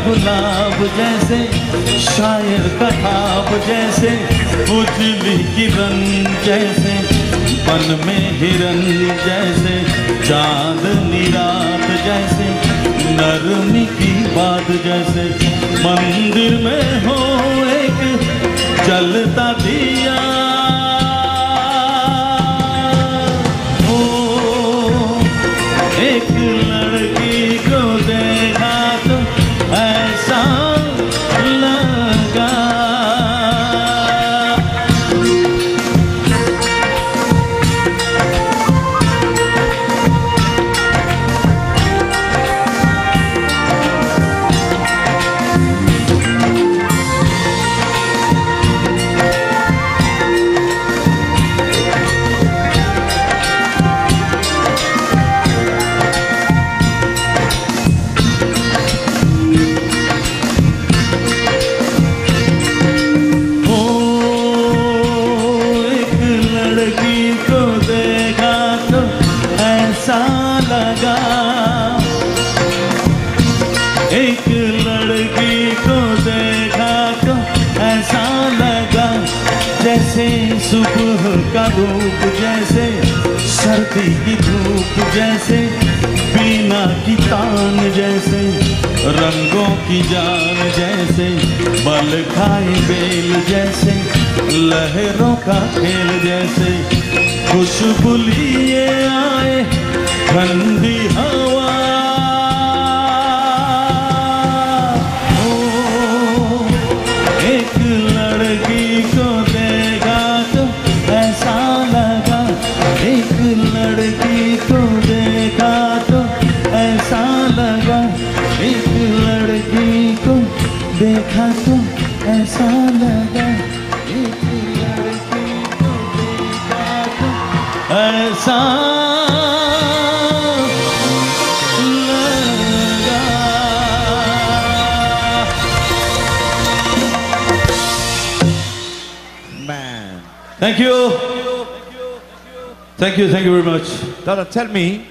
गुलाब जैसे, शायर का ख्वाब जैसे, उजली किरण जैसे, बन में हिरन जैसे, चांदनी रात जैसे, नरमी की बात जैसे, मंदिर में हो एक जलता दिया, ओ एक लड़की को देखा तो ऐसा लगा। एक लड़की को देखा तो ऐसा लगा, जैसे सुबह का धूप जैसे, सर्दी की धूप जैसे, बीना की तान जैसे, रंगों की जान जैसे, बल खाए बेल जैसे, लहरों का खेल जैसे, खुशबू लिए आए ठंडी हवा, एक लड़की को देखा तो ऐसा लगा, एक लड़की को देखा तो ऐसा लगा, एक लड़की को देखा तो ऐसा लगा, एक लड़की को देखा तो ऐसा Thank you. Thank you very much. Dada, tell me,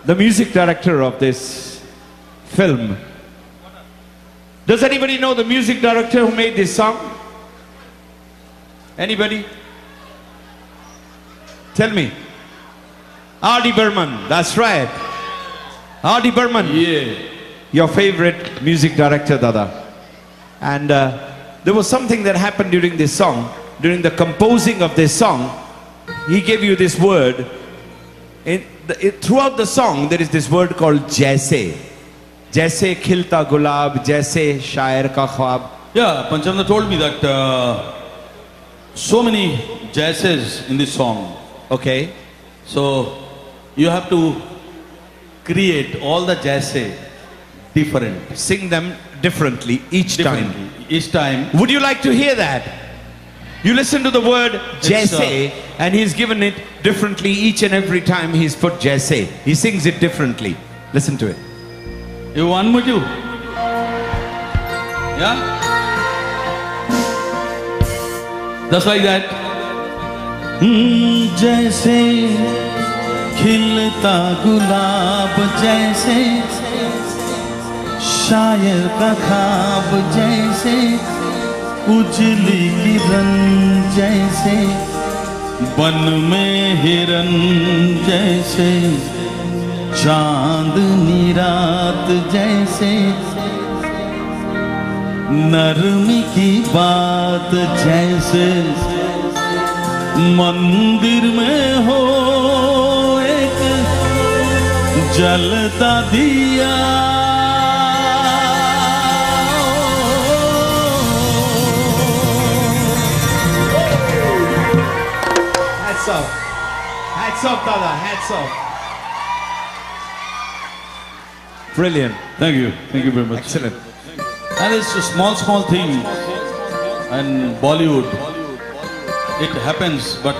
the music director of this film, does anybody know the music director who made this song? Anybody? Tell me. R.D. Burman, that's right. R.D. Burman. Yeah. Your favorite music director, Dada. And there was something that happened during this song. During the composing of this song, he gave you this word. Throughout the song, there is this word called jaise. Jaise khilta gulab, jaise shair ka khwab. Yeah, Panchamda told me that so many jaises in this song. Okay. So you have to create all the jaise different. Sing them differently each time. Each time. Would you like to hear that? You listen to the word jaise, and he's given it differently each and every time he's put jaise. He sings it differently. Listen to it. You want me to? Yeah? Just like that. जैसे खिलता गुलाब जैसे, शायर का ख्वाब जैसे, उजली किरण जैसे, बन में हिरन जैसे, चांदनी रात जैसे, नरमी की बात जैसे, मंदिर में हो एक जलता दिया, Hats off. Hats off, Dada. Hats off. Brilliant. Thank you very much. Excellent. And it's a small thing in Bollywood. It happens, but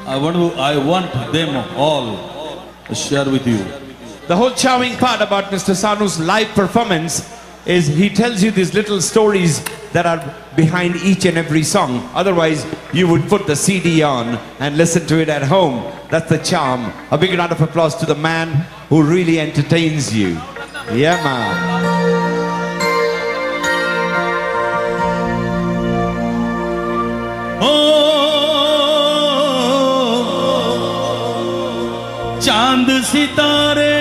I want them all to share with you. The whole charming part about Mr. Sanu's live performance is he tells you these little stories that are behind each and every song. Otherwise, you would put the CD on and listen to it at home. That's the charm. A big round of applause to the man who really entertains you. Yeah, man. सितारे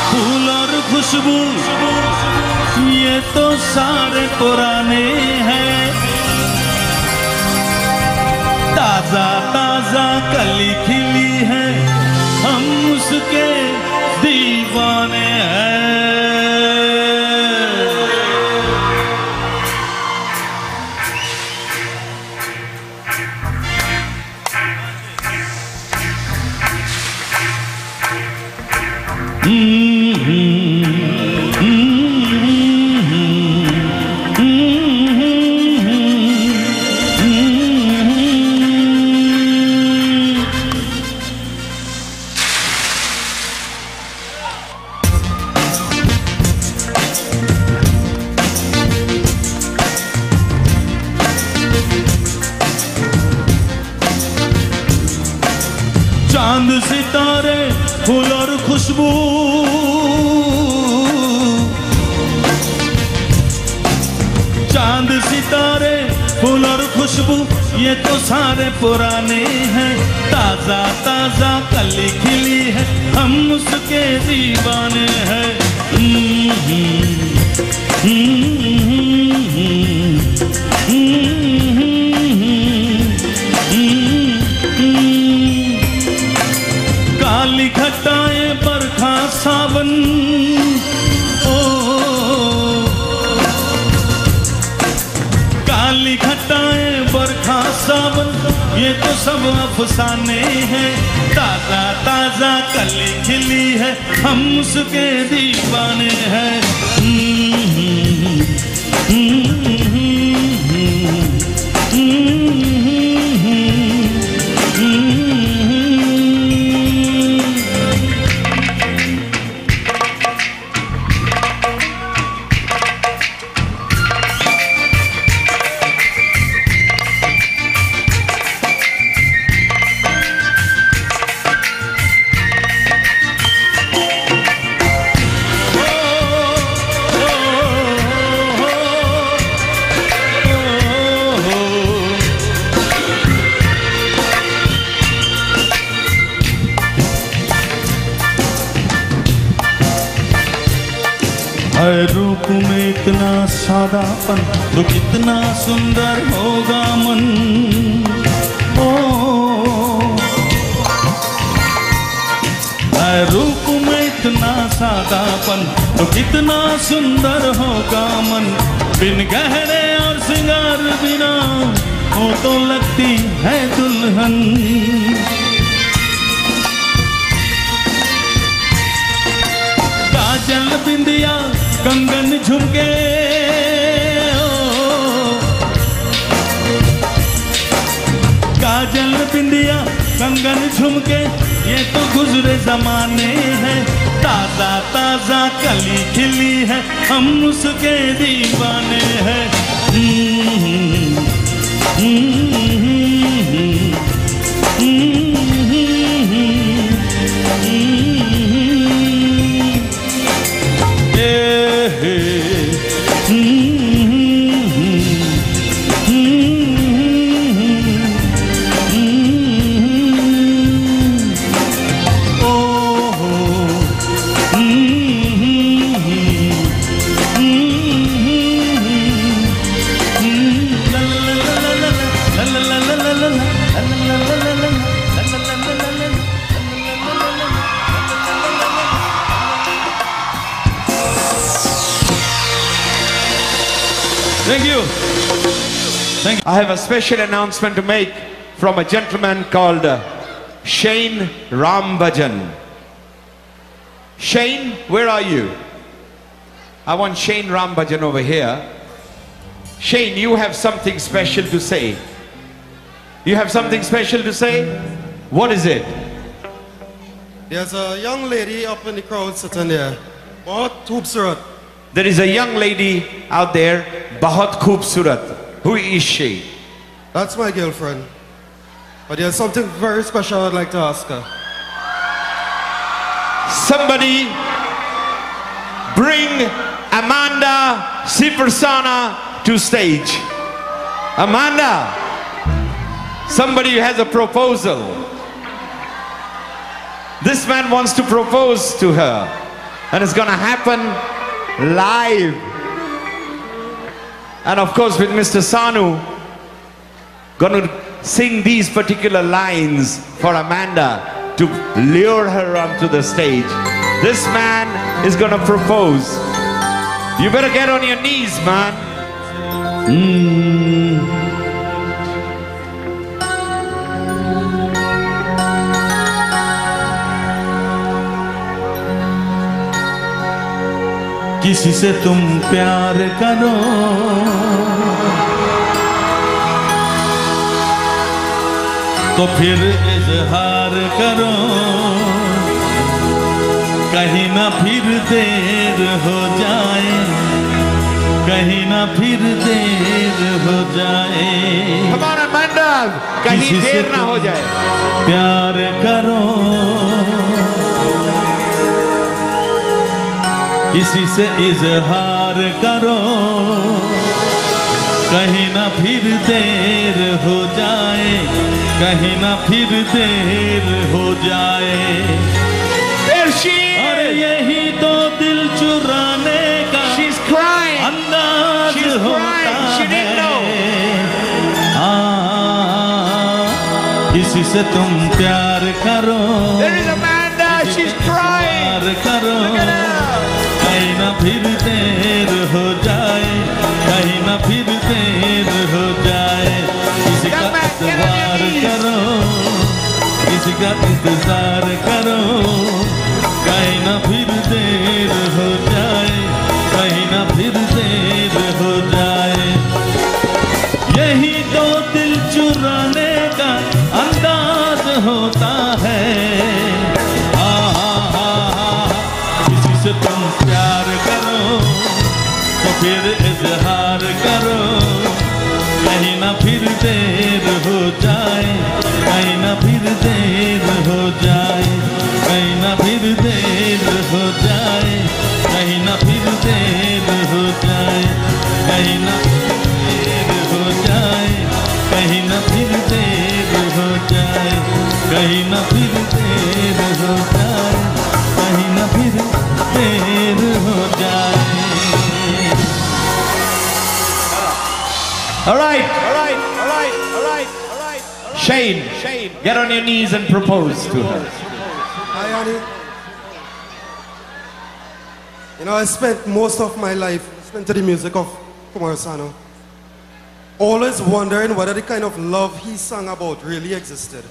फूल और खुशबू ये तो सारे पुराने हैं। ताजा ताजा कली खिली है हम उसके दीवाने हैं। चांद सितारे फूल और खुशबू चांद सितारे फूल और खुशबू ये तो सारे पुराने हैं। ताजा ताजा कली खिली है हम उसके दीवाने हैं। काली घटाएं बरखा सावन ओ काली घटाएं बरखा सावन ये तो सब अफसाने हैं। ताजा ताजा कली खिली है हम उसके दीवाने हैं। हर रूप में इतना सादापन तो कितना सुंदर होगा मन। ओ हर रूप में इतना सादापन तो कितना सुंदर होगा मन। बिन गहरे और श्रृंगार बिना वो तो लगती है दुल्हन। काजल बिंदिया कंगन झुमके काजल बिंदिया कंगन झुमके ये तो गुजरे जमाने हैं। ताजा ताजा कली खिली है हम उसके दीवाने हैं। Thank you. Thank you. I have a special announcement to make from a gentleman called Shane Rambhajan. Shane, where are you? I want Shane Rambhajan over here. Shane, you have something special to say. You have something special to say? What is it? There's a young lady up in the crowd sitting there. Bahut khoobsurat. There is a young lady out there, Bahut Khoobsurat. Who is she? That's my girlfriend. But there's something very special I'd like to ask her. Somebody bring Amanda Sipersana to stage. Amanda, somebody has a proposal. This man wants to propose to her, and it's gonna happen live. And of course, with Mr. Sanu gonna sing these particular lines for Amanda to lure her onto the stage. This man is gonna propose. You better get on your knees, man. किसी से तुम प्यार करो तो फिर इजहार करो, कहीं ना फिर देर हो जाए, कहीं ना फिर देर हो जाए। Come on, Amanda, कहीं देर ना हो जाए। प्यार करो, किसी से इजहार करो, कहीं ना फिर देर हो जाए, कहीं ना फिर देर हो जाए। और यही तो दिल चुराने का अंदाज होता है। किसी से तुम प्यार करो, प्यार करो, कहीं ना फिर देर हो जाए, कहीं ना फिर देर हो जाए। किसी का इंतजार करो, किसी का इंतजार करो, कहीं ना फिर देर हो जाए, कहीं ना फिर देर हो जाए। यही तो दिल चुराने का अंदाज होता है। किसी से तुम प्यार करो तो फिर इजहार करो, कहीं ना फिर देर हो जाए, कहीं ना फिर देर हो जाए, कहीं ना फिर देर हो जाए, कहीं ना फिर देर हो जाए, कहीं ना देर हो जाए, कहीं ना फिर देर हो जाए, कहीं ना फिर देर हो जाए, कहीं ना फिर देर हो जाए। All right. Shane, get on your knees and propose to her. Hi, Annie. You know, I spent most of my life listening to the music of Kumar Sanu, always wondering whether the kind of love he sang about really existed.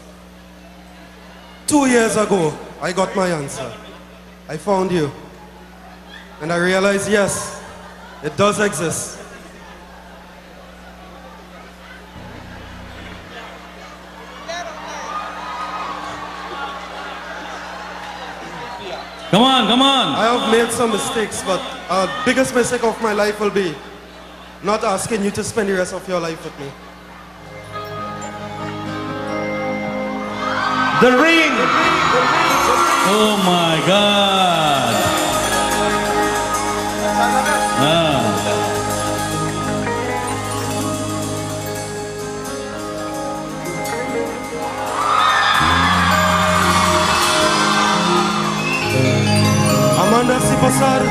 2 years ago, I got my answer. I found you. And I realized, yes, it does exist. Come on, come on. I have made some mistakes, but biggest mistake of my life will be not asking you to spend the rest of your life with me. The ring. Oh my God. Amanda Sipasar,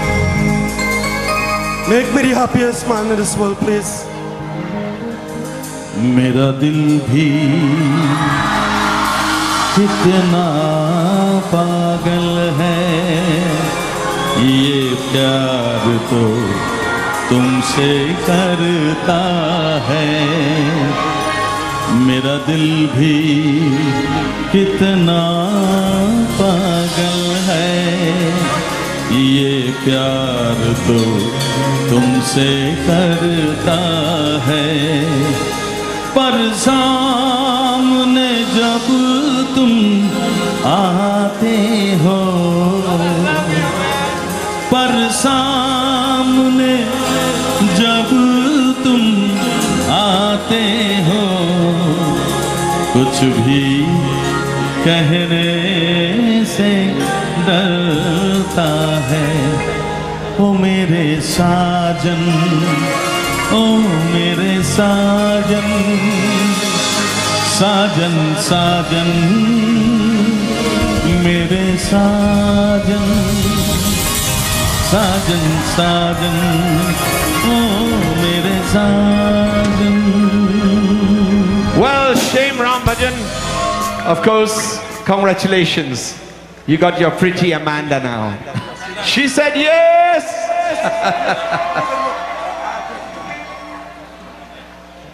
make me the happiest man in this world, please. मेरा दिल भी कितना पागल है, ये प्यार तो तुमसे करता है। मेरा दिल भी कितना पागल है, ये प्यार तो तुमसे करता है। पर सामने जब तुम आते हो, पर सामने जब तुम आते हो, कुछ भी कहने से डरता है। ओ मेरे साजन, ओ मेरे साजन, साजन साजन, मेरे साजन साजन साजन ओ मेरे साजन. Well, shame Ram Bhajan. Of course, congratulations. You got your pretty Amanda now. She said yes.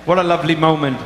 What a lovely moment.